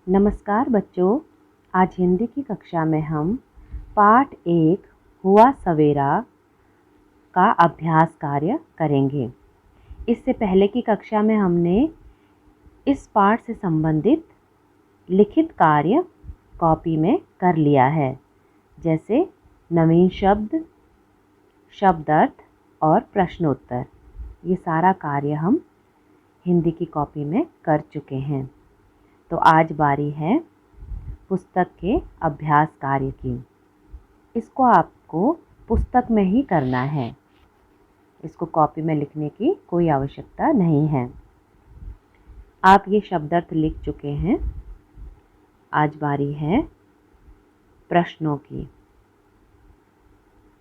नमस्कार बच्चों, आज हिंदी की कक्षा में हम पाठ 1 हुआ सवेरा का अभ्यास कार्य करेंगे। इससे पहले की कक्षा में हमने इस पाठ से संबंधित लिखित कार्य कॉपी में कर लिया है, जैसे नवीन शब्द, शब्द अर्थ और प्रश्नोत्तर। ये सारा कार्य हम हिंदी की कॉपी में कर चुके हैं। तो आज बारी है पुस्तक के अभ्यास कार्य की। इसको आपको पुस्तक में ही करना है, इसको कॉपी में लिखने की कोई आवश्यकता नहीं है। आप ये शब्दार्थ लिख चुके हैं। आज बारी है प्रश्नों की।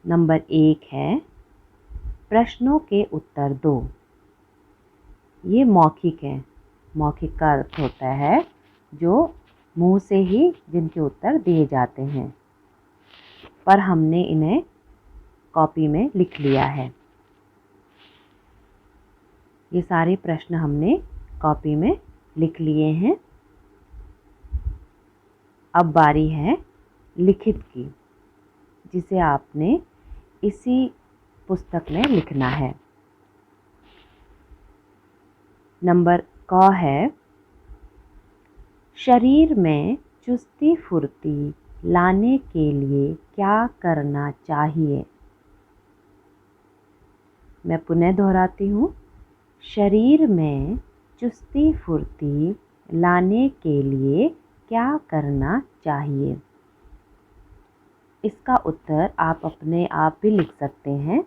नंबर 1 है प्रश्नों के उत्तर दो। ये मौखिक है। मौखिक का अर्थ होता है जो मुंह से ही जिनके उत्तर दिए जाते हैं, पर हमने इन्हें कॉपी में लिख लिया है। ये सारे प्रश्न हमने कॉपी में लिख लिए हैं। अब बारी है लिखित की, जिसे आपने इसी पुस्तक में लिखना है। नंबर क है शरीर में चुस्ती फुर्ती लाने के लिए क्या करना चाहिए। मैं पुनः दोहराती हूँ। शरीर में चुस्ती फुर्ती लाने के लिए क्या करना चाहिए। इसका उत्तर आप अपने आप भी लिख सकते हैं।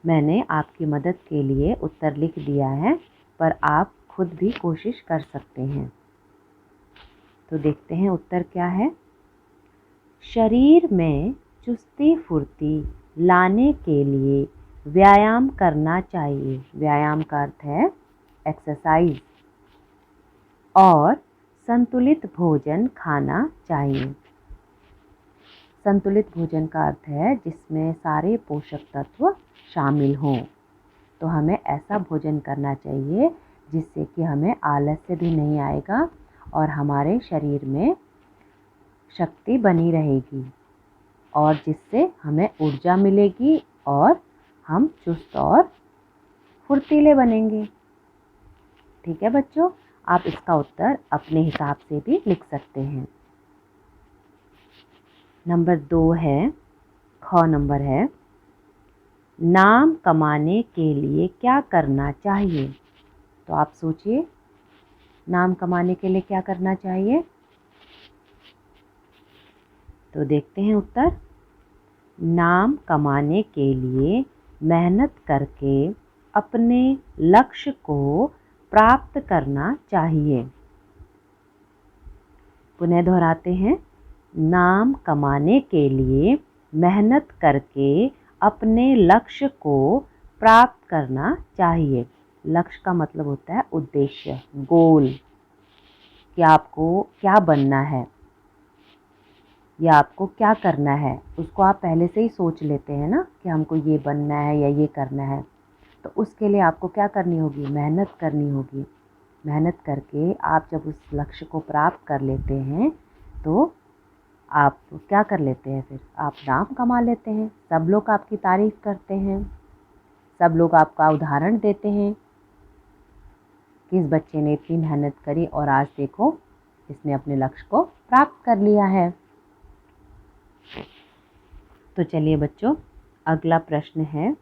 मैंने आपकी मदद के लिए उत्तर लिख दिया है, पर आप खुद भी कोशिश कर सकते हैं। तो देखते हैं उत्तर क्या है। शरीर में चुस्ती फुर्ती लाने के लिए व्यायाम करना चाहिए। व्यायाम का अर्थ है एक्सरसाइज। और संतुलित भोजन खाना चाहिए। संतुलित भोजन का अर्थ है जिसमें सारे पोषक तत्व शामिल हों। तो हमें ऐसा भोजन करना चाहिए जिससे कि हमें आलस्य भी नहीं आएगा और हमारे शरीर में शक्ति बनी रहेगी, और जिससे हमें ऊर्जा मिलेगी और हम चुस्त और फुर्तीले बनेंगे। ठीक है बच्चों, आप इसका उत्तर अपने हिसाब से भी लिख सकते हैं। नंबर 2 है, ख नंबर है नाम कमाने के लिए क्या करना चाहिए। तो आप सोचिए, नाम कमाने के लिए क्या करना चाहिए। तो देखते हैं उत्तर। नाम कमाने के लिए मेहनत करके अपने लक्ष्य को प्राप्त करना चाहिए। पुनः दोहराते हैं। नाम कमाने के लिए मेहनत करके अपने लक्ष्य को प्राप्त करना चाहिए। लक्ष्य का मतलब होता है उद्देश्य, गोल, कि आपको क्या बनना है या आपको क्या करना है। उसको आप पहले से ही सोच लेते हैं ना कि हमको ये बनना है या ये करना है। तो उसके लिए आपको क्या करनी होगी, मेहनत करनी होगी। मेहनत करके आप जब उस लक्ष्य को प्राप्त कर लेते हैं तो आप क्या कर लेते हैं, फिर आप नाम कमा लेते हैं। सब लोग आपकी तारीफ करते हैं, सब लोग आपका उदाहरण देते हैं कि इस बच्चे ने इतनी मेहनत करी और आज देखो इसने अपने लक्ष्य को प्राप्त कर लिया है। तो चलिए बच्चों, अगला प्रश्न है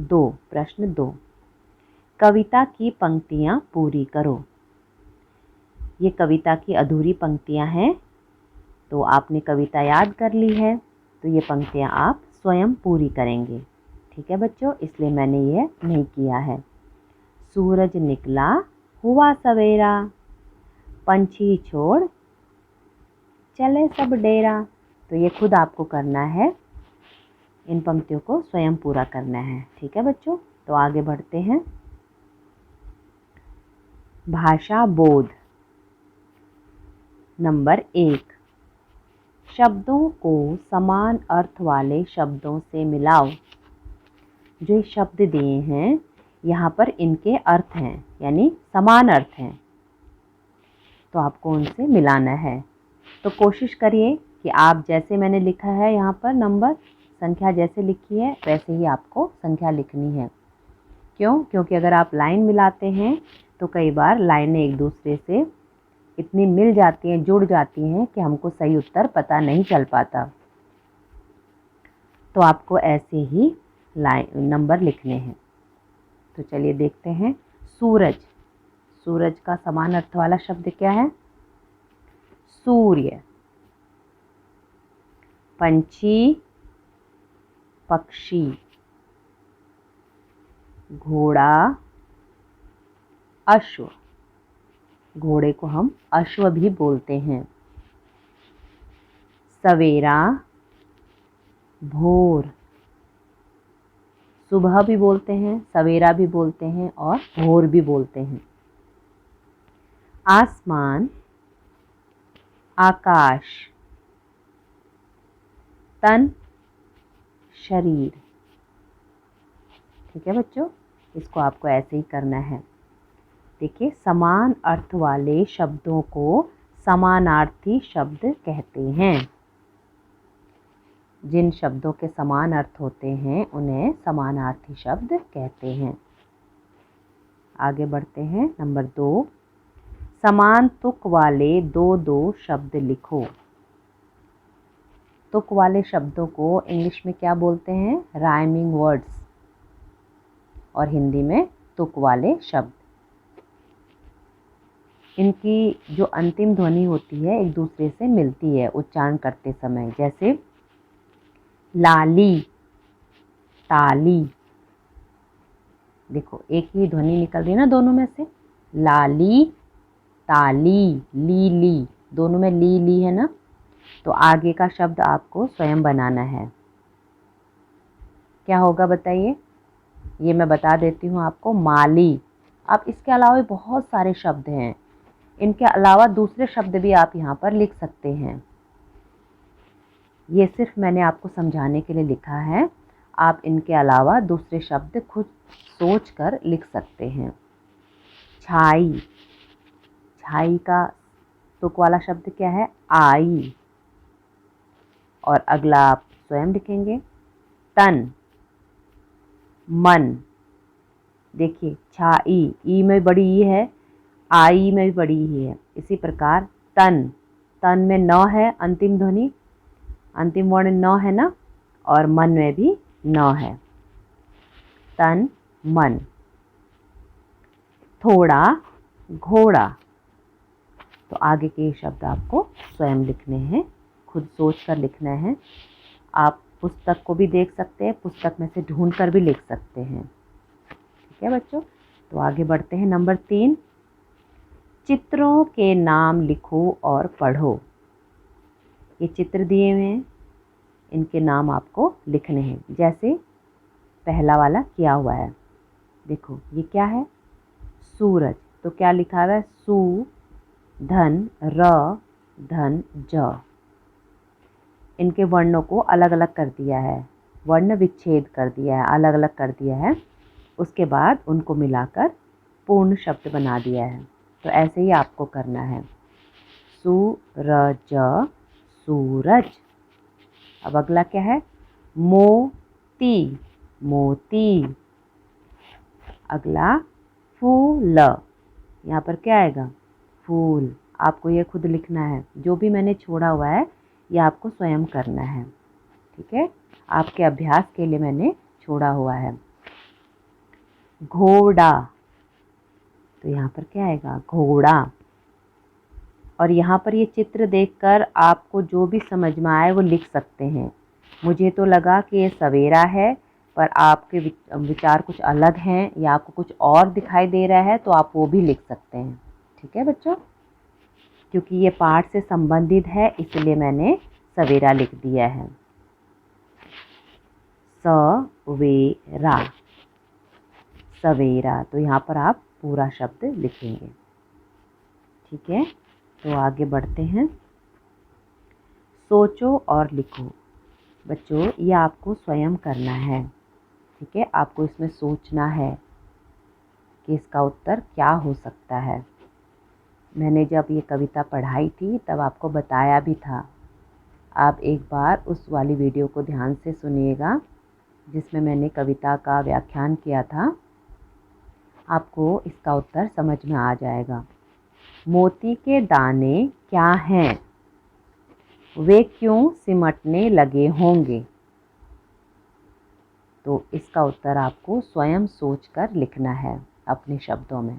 प्रश्न 2। कविता की पंक्तियाँ पूरी करो। ये कविता की अधूरी पंक्तियाँ हैं। तो आपने कविता याद कर ली है, तो ये पंक्तियाँ आप स्वयं पूरी करेंगे। ठीक है बच्चों, इसलिए मैंने ये नहीं किया है। सूरज निकला हुआ सवेरा, पंछी छोड़ चले सब डेरा। तो ये खुद आपको करना है, इन पंक्तियों को स्वयं पूरा करना है। ठीक है बच्चों, तो आगे बढ़ते हैं। भाषा बोध। नंबर 1, शब्दों को समान अर्थ वाले शब्दों से मिलाओ। जो शब्द दिए हैं यहाँ पर इनके अर्थ हैं, यानी समान अर्थ हैं। तो आपको उनसे मिलाना है। तो कोशिश करिए कि आप जैसे मैंने लिखा है यहाँ पर नंबर संख्या जैसे लिखी है वैसे ही आपको संख्या लिखनी है। क्यों? क्योंकि अगर आप लाइन मिलाते हैं तो कई बार लाइनें एक दूसरे से इतनी मिल जाती हैं, जुड़ जाती हैं कि हमको सही उत्तर पता नहीं चल पाता। तो आपको ऐसे ही लाइन नंबर लिखने हैं। तो चलिए देखते हैं। सूरज, सूरज का समान अर्थ वाला शब्द क्या है? सूर्य। पंछी, पक्षी। घोड़ा, अश्व। घोड़े को हम अश्व भी बोलते हैं। सवेरा, भोर। सुबह भी बोलते हैं, सवेरा भी बोलते हैं और भोर भी बोलते हैं। आसमान, आकाश। तन, शरीर। ठीक है बच्चों, इसको आपको ऐसे ही करना है। देखिए, समान अर्थ वाले शब्दों को समानार्थी शब्द कहते हैं। जिन शब्दों के समान अर्थ होते हैं उन्हें समानार्थी शब्द कहते हैं। आगे बढ़ते हैं। नंबर 2, समान तुक वाले दो दो शब्द लिखो। तुक वाले शब्दों को इंग्लिश में क्या बोलते हैं? राइमिंग वर्ड्स, और हिंदी में तुक वाले शब्द। इनकी जो अंतिम ध्वनि होती है एक दूसरे से मिलती है उच्चारण करते समय, जैसे लाली, ताली। देखो, एक ही ध्वनि निकल रही है ना दोनों में से। लाली, ताली, ली, दोनों में ली है ना। तो आगे का शब्द आपको स्वयं बनाना है। क्या होगा बताइए? ये मैं बता देती हूँ आपको। माली। अब इसके अलावा बहुत सारे शब्द हैं, इनके अलावा दूसरे शब्द भी आप यहाँ पर लिख सकते हैं। ये सिर्फ मैंने आपको समझाने के लिए लिखा है। आप इनके अलावा दूसरे शब्द खुद सोचकर लिख सकते हैं। छाई, छाई का तुक वाला शब्द क्या है? आई। और अगला आप स्वयं लिखेंगे। तन, मन। देखिए, छाई, ई में बड़ी ई है, आई में भी बड़ी ई है। इसी प्रकार तन, तन में न है, अंतिम ध्वनि, अंतिम वर्ण न है ना, और मन में भी न है। तन, मन। थोड़ा, घोड़ा। तो आगे के शब्द आपको स्वयं लिखने हैं, खुद सोच कर लिखना है। आप पुस्तक को भी देख सकते हैं, पुस्तक में से ढूंढ कर भी लिख सकते हैं। ठीक है बच्चों, तो आगे बढ़ते हैं। नंबर 3, चित्रों के नाम लिखो और पढ़ो। ये चित्र दिए हुए हैं, इनके नाम आपको लिखने हैं। जैसे पहला वाला किया हुआ है, देखो ये क्या है? सूरज। तो क्या लिखा हुआ है? सू धन र धन ज। इनके वर्णों को अलग अलग कर दिया है, वर्ण विच्छेद कर दिया है, अलग अलग कर दिया है। उसके बाद उनको मिलाकर पूर्ण शब्द बना दिया है। तो ऐसे ही आपको करना है। सूरज, सूरज। अब अगला क्या है? मोती, मोती। अगला फूल। यहाँ पर क्या आएगा? फूल। आपको ये खुद लिखना है, जो भी मैंने छोड़ा हुआ है ये आपको स्वयं करना है। ठीक है, आपके अभ्यास के लिए मैंने छोड़ा हुआ है। घोड़ा। तो यहाँ पर क्या आएगा? घोड़ा। और यहाँ पर ये चित्र देखकर आपको जो भी समझ में आए वो लिख सकते हैं। मुझे तो लगा कि ये सवेरा है, पर आपके विचार कुछ अलग हैं या आपको कुछ और दिखाई दे रहा है तो आप वो भी लिख सकते हैं। ठीक है बच्चों, क्योंकि ये पाठ से संबंधित है इसलिए मैंने सवेरा लिख दिया है। सवेरा, सवेरा। तो यहाँ पर आप पूरा शब्द लिखेंगे। ठीक है, तो आगे बढ़ते हैं। सोचो और लिखो। बच्चों, ये आपको स्वयं करना है। ठीक है, आपको इसमें सोचना है कि इसका उत्तर क्या हो सकता है। मैंने जब ये कविता पढ़ाई थी तब आपको बताया भी था। आप एक बार उस वाली वीडियो को ध्यान से सुनिएगा जिसमें मैंने कविता का व्याख्यान किया था। आपको इसका उत्तर समझ में आ जाएगा। मोती के दाने क्या हैं? वे क्यों सिमटने लगे होंगे? तो इसका उत्तर आपको स्वयं सोचकर लिखना है अपने शब्दों में।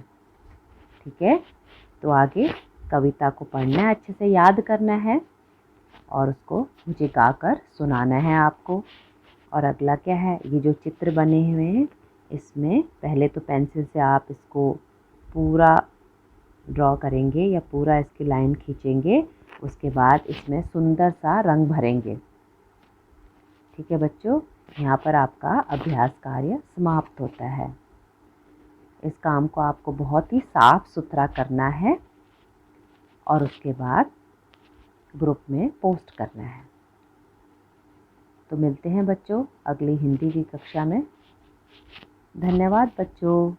ठीक है, तो आगे कविता को पढ़ना है, अच्छे से याद करना है और उसको मुझे गाकर सुनाना है आपको। और अगला क्या है, ये जो चित्र बने हुए हैं इसमें पहले तो पेंसिल से आप इसको पूरा ड्रॉ करेंगे या पूरा इसकी लाइन खींचेंगे, उसके बाद इसमें सुंदर सा रंग भरेंगे। ठीक है बच्चों, यहाँ पर आपका अभ्यास कार्य समाप्त होता है। इस काम को आपको बहुत ही साफ सुथरा करना है और उसके बाद ग्रुप में पोस्ट करना है। तो मिलते हैं बच्चों अगली हिंदी की कक्षा में। धन्यवाद बच्चों।